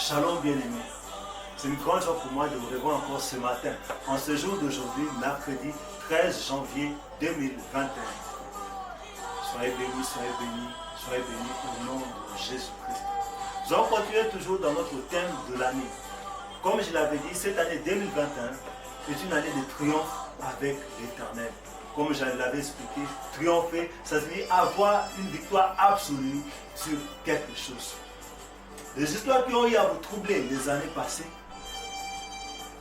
Shalom bien-aimé. C'est une grande joie pour moi de vous revoir encore ce matin, en ce jour d'aujourd'hui, mercredi 13 janvier 2021. Soyez bénis, soyez bénis au nom de Jésus-Christ. Nous allons continuer toujours dans notre thème de l'année. Comme je l'avais dit, cette année 2021 est une année de triomphe avec l'Éternel. Comme je l'avais expliqué, triompher, ça signifie avoir une victoire absolue sur quelque chose. Les histoires qui ont eu à vous troubler les années passées,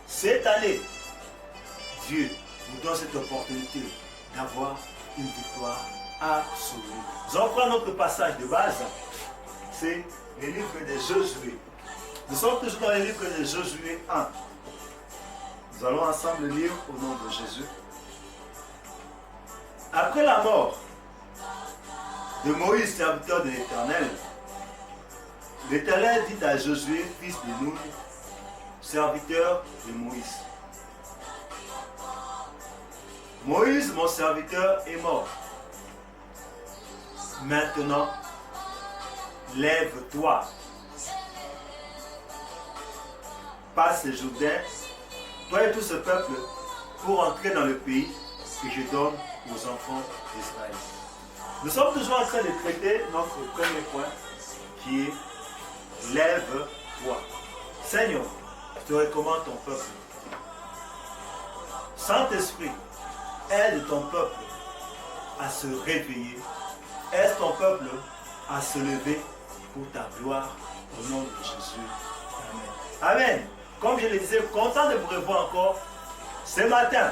cette année, Dieu vous donne cette opportunité d'avoir une victoire absolue. Nous allons prendre notre passage de base, c'est le livre de Josué. Nous sommes toujours dans le livre de Josué 1. Nous allons ensemble lire au nom de Jésus. Après la mort de Moïse, serviteur de l'Éternel, l'Éternel dit à Josué, fils de Nun, serviteur de Moïse: Moïse, mon serviteur, est mort. Maintenant, lève-toi, passe le Jourdain, toi et tout ce peuple, pour entrer dans le pays que je donne aux enfants d'Israël. Nous sommes toujours en train de traiter notre premier point, qui est lève-toi. Seigneur, je te recommande ton peuple. Saint-Esprit, aide ton peuple à se réveiller. Aide ton peuple à se lever pour ta gloire au nom de Jésus. Amen. Amen. Comme je le disais, content de vous revoir encore ce matin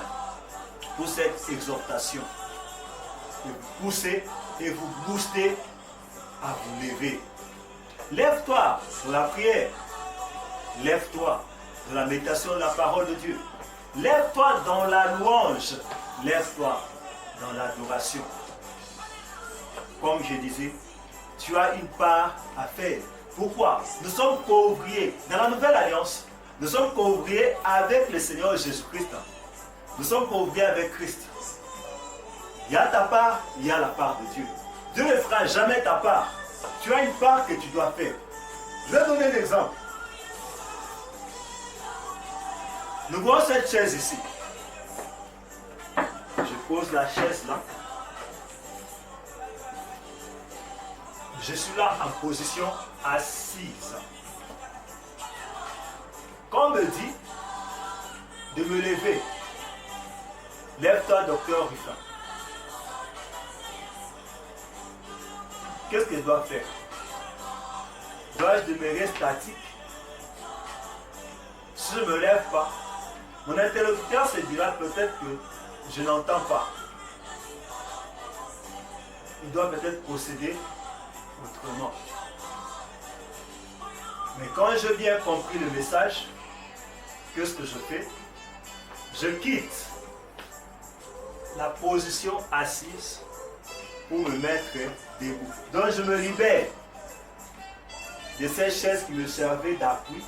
pour cette exhortation. Et vous pousser et vous booster à vous lever. Lève-toi pour la prière. Lève-toi dans la méditation de la parole de Dieu. Lève-toi dans la louange. Lève-toi dans l'adoration. Comme je disais, tu as une part à faire. Pourquoi? Nous sommes co-ouvriers. Dans la nouvelle alliance, nous sommes co-ouvriers avec le Seigneur Jésus-Christ. Nous sommes co-ouvriers avec Christ. Il y a ta part, il y a la part de Dieu. Dieu ne fera jamais ta part. Tu as une part que tu dois faire. Je vais donner un exemple. Nous voyons cette chaise ici. Je pose la chaise là. Je suis là en position assise. Quand on me dit de me lever, lève-toi, docteur Ruffin. Qu'est-ce que je dois faire? Dois-je demeurer statique? Si je ne me lève pas, mon interlocuteur se dira peut-être que je n'entends pas. Il doit peut-être procéder autrement. Mais quand j'ai bien compris le message, qu'est-ce que je fais? Je quitte la position assise pour me mettre debout. Donc je me libère de ces chaises qui me servaient d'appui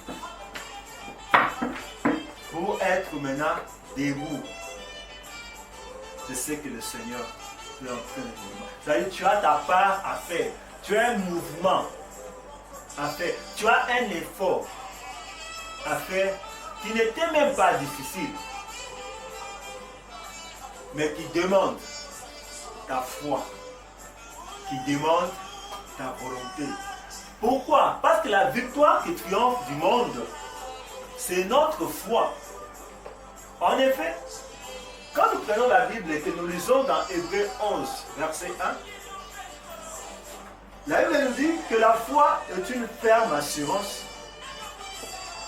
pour être maintenant debout. C'est ce que le Seigneur est en train de dire. C'est-à-dire tu as ta part à faire. Tu as un mouvement à faire. Tu as un effort à faire qui n'était même pas difficile, mais qui demande ta foi, qui demande ta volonté. Pourquoi? Parce que la victoire qui triomphe du monde, c'est notre foi. En effet, quand nous prenons la Bible et que nous lisons dans Hébreux 11, verset 1, la Bible nous dit que la foi est une ferme assurance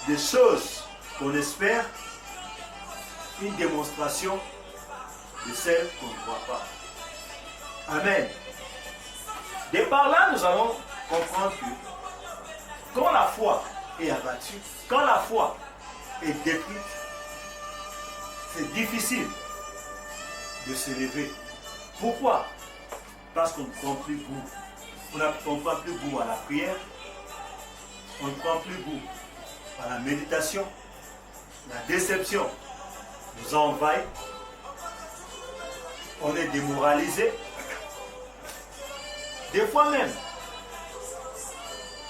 des choses qu'on espère, une démonstration de celles qu'on ne voit pas. Amen. De par là, nous allons comprendre que quand la foi est abattue, quand la foi est détruite, c'est difficile de se lever. Pourquoi? Parce qu'on ne prend plus goût. On ne prend plus goût à la prière, on ne prend plus goût à la méditation. La déception nous envahit, on est démoralisé. Des fois même,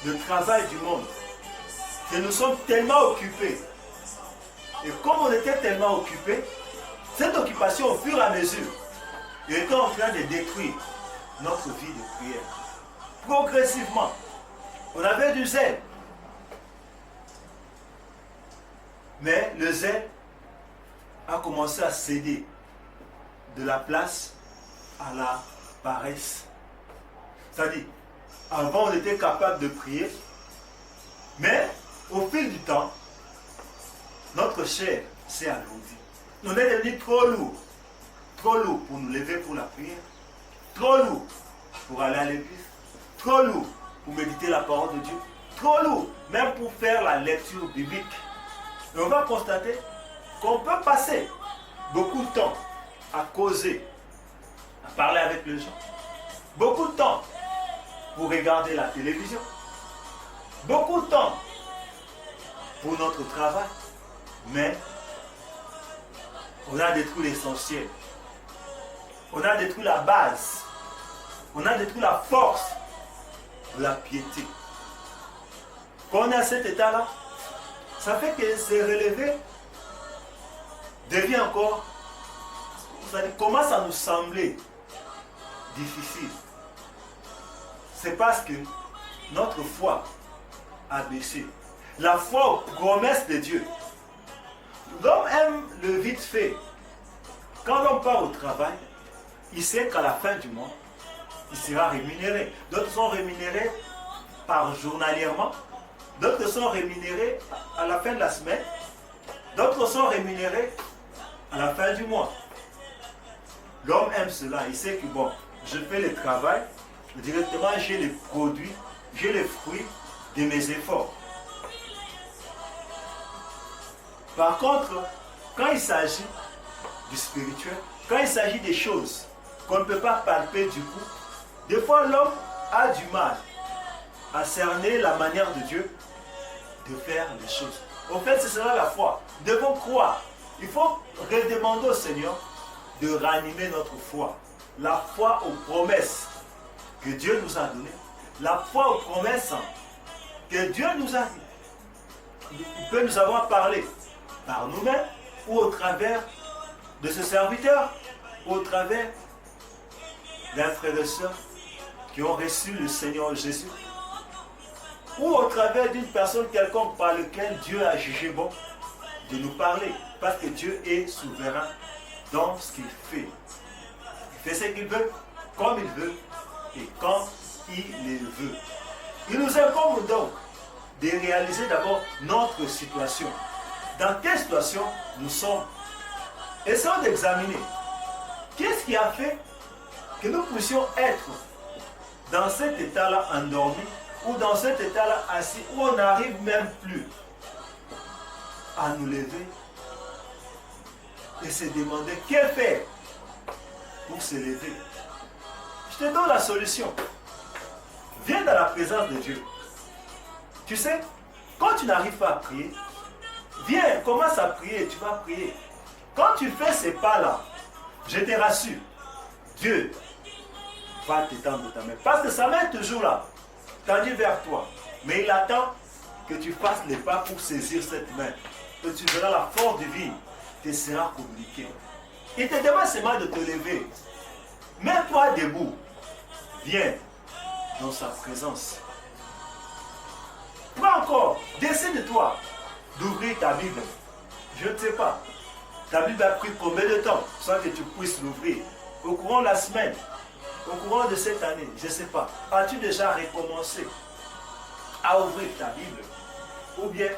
le travail du monde c'est que nous sommes tellement occupés. Et comme on était tellement occupés, cette occupation, au fur et à mesure, était en train de détruire notre vie de prière. Progressivement, on avait du zèle. Mais le zèle a commencé à céder de la place à la paresse. C'est-à-dire, avant on était capable de prier, mais au fil du temps, notre chair s'est alourdie. On est devenu trop lourd pour nous lever pour la prière, trop lourd pour aller à l'église, trop lourd pour méditer la parole de Dieu, trop lourd même pour faire la lecture biblique. Et on va constater qu'on peut passer beaucoup de temps à causer, à parler avec les gens, beaucoup de temps pour regarder la télévision, beaucoup de temps pour notre travail, mais on a détruit l'essentiel, on a détruit la base, on a détruit la force de la piété. Quand on est à cet état-là, ça fait que se relever devient encore, ça commence à nous sembler difficile. C'est parce que notre foi a baissé. La foi aux promesses de Dieu. L'homme aime le vite fait. Quand l'homme part au travail, il sait qu'à la fin du mois, il sera rémunéré. D'autres sont rémunérés par journalièrement. D'autres sont rémunérés à la fin de la semaine. D'autres sont rémunérés à la fin du mois. L'homme aime cela. Il sait que bon, je fais le travail, directement j'ai les produits, j'ai les fruits de mes efforts. Par contre, quand il s'agit du spirituel, quand il s'agit des choses qu'on ne peut pas palper du coup, des fois l'homme a du mal à cerner la manière de Dieu de faire les choses. En fait, ce sera la foi. Nous devons croire. Il faut redemander au Seigneur de ranimer notre foi. La foi aux promesses que Dieu nous a données. La foi aux promesses que Dieu nous a dit. Il peut nous avoir parlé par nous-mêmes ou au travers de ce serviteur ou au travers d'un frère et sœur qui ont reçu le Seigneur Jésus ou au travers d'une personne quelconque par laquelle Dieu a jugé bon de nous parler, parce que Dieu est souverain dans ce qu'il fait. Il fait ce qu'il veut, comme il veut et quand il le veut. Il nous incombe donc de réaliser d'abord notre situation. Dans quelle situation nous sommes? Essayons d'examiner qu'est-ce qui a fait que nous puissions être dans cet état-là endormi ou dans cet état-là assis où on n'arrive même plus à nous lever et se demander que faire pour se lever. Je te donne la solution. Viens dans la présence de Dieu. Tu sais, quand tu n'arrives pas à prier, viens, commence à prier, tu vas prier. Quand tu fais ces pas-là, je te rassure, Dieu va t'étendre ta main. Parce que sa main est toujours là, tendue vers toi. Mais il attend que tu fasses les pas pour saisir cette main. Que tu verras la force divine te sera communiquée. Il te demande seulement de te lever. Mets-toi debout. Viens dans sa présence. Prends encore, décide-toi d'ouvrir ta Bible. Je ne sais pas. Ta Bible a pris combien de temps sans que tu puisses l'ouvrir? Au courant de la semaine, au courant de cette année, je ne sais pas. As-tu déjà recommencé à ouvrir ta Bible? Ou bien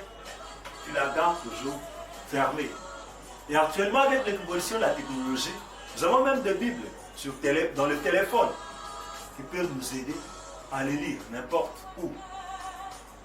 tu la gardes toujours fermée? Et actuellement, avec l'évolution de la technologie, nous avons même des Bibles dans le téléphone qui peuvent nous aider à les lire n'importe où.